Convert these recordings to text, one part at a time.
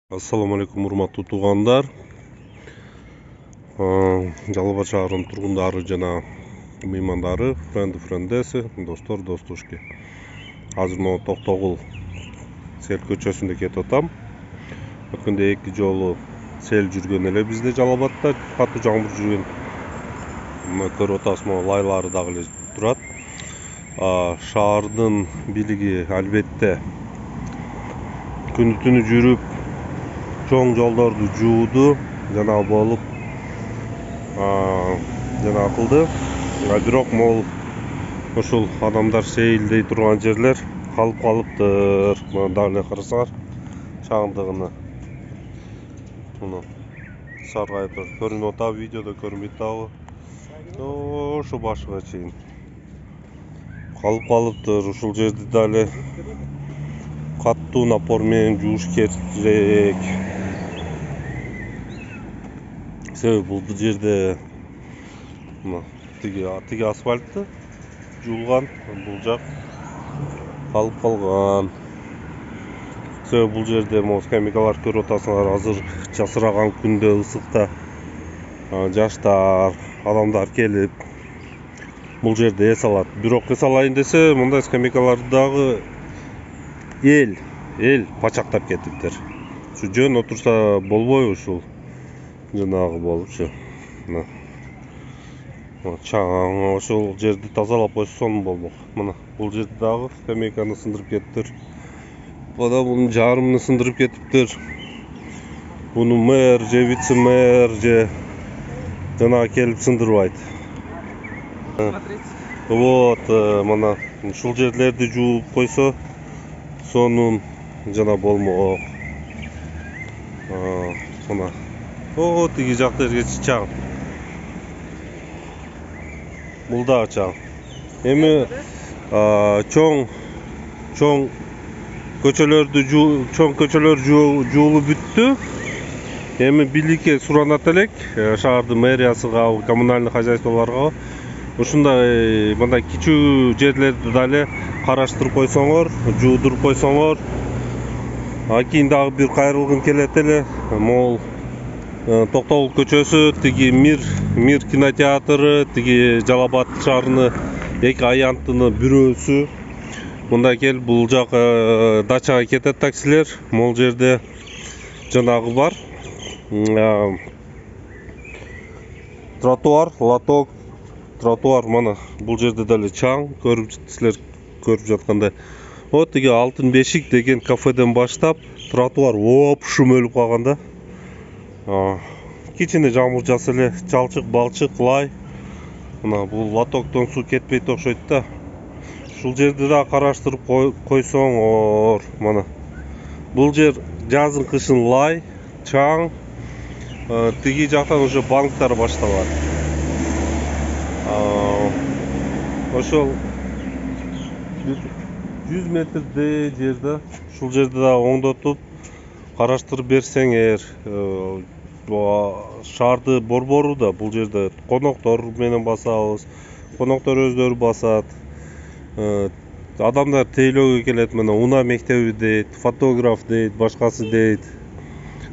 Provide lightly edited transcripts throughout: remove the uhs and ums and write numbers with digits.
Assalamu alaikum, урматтуу туугандар. Жалал Абад шаарынын тургундары жана меймандары, френдеси, достор, достушки. Азыр могу Токтогул сел көчөсүндө кетип атам. Өткөндө 2 жолу сел жүргөн эле бизде Жалал Абадта, катуу жамгыр жүргөн. Мына көрүп атасыз, могу лайлары дагы эле турат. Шаардын бийлиги албетте күнү түнү жүрүп чоң жолдорду жууду жана болуп жана кылды. Бирок могул ушул адамдар сейилдей турган жерлер калып калыптыр. Мына дагы эле карасаңар, чагындыгыны муну саргайып көрүнүп атабы, видеодо көрүнбөйт дагы. Ошо башыга чейин калып калыптыр. Ушул жерди дагы катуу напор менен жууш керек. Себеби бул жерде мына тиги асфальты жуулган, бул жак калып калган. Себеби бул жерде могу скамейкалар көрүп атасыңар, азыр жасыраган күндө ысыкта жаштар, адамдар келип бул жерде эс алат. Бирок эс алайын десе, мындай скамейкаларды дагы эл пачактап кетиптир. Ушу жөн отурса болбойбу, ушул жанагы болупчу. Мына чаң ошол жерди тазалап койсоң болмок. Мына бул жерди дагы скамейканы сындырып кетиптир. Бада бунун жарымын сындырып кетиптир. Буну мэр же вице-мэр же жанагы келип сындырбайт. Вот, мына ушул жерлерди жууп койсо сонун жана болмок. Мына тиги жакта жерге чаң. Бул дагы чаң. Эми чоң көчөлөр жуулуп бүттү. Эми бийликке суранат элек, шаардын мэриясыга, коммунальный хозяйстволорго ушундай мындай кичүү жерлерди дагы караштырып койсоңор, жуудуруп койсоңор. Кийин дагы бир кайрылгым келет эле. Могул Токтогул көчөсү, тиги Мир кинотеатры, тиги Жалал Абад шаарынын эки аянтынын бирөөсү. Мында келип бул жак дачага кетет таксилер. Могул жерде жанагы бар. Тротуар, лоток, тротуар мана бул жерде деле чаң, силер көрүп жаткандай. Вот тиги Алтын бешик деген кафеден баштап тротуар шумөлүп калган да. Кичине жамгыр жаса эле, чалчык, балчык, лай. Мына бул лотоктон суу кетпейт окшойт да. Ушул жерди да караштырып койсоңор. Мана бул жер жазын кышын лай, чаң. Тиги жактан уже банктар башталат. Ошол 100 метрдей жерде, ушул жерди да оңдотуп караштырып берсеңер, шаарды борбору да бул жерде коноктор менен басабыз. Коноктор өздөрү басат. Адамдар тейлөөгө келет, мына Уна мектеби дейт, фотограф дейт, башкасы дейт.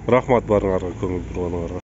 Рахмат барыңарга, көңүл бурганыңарга.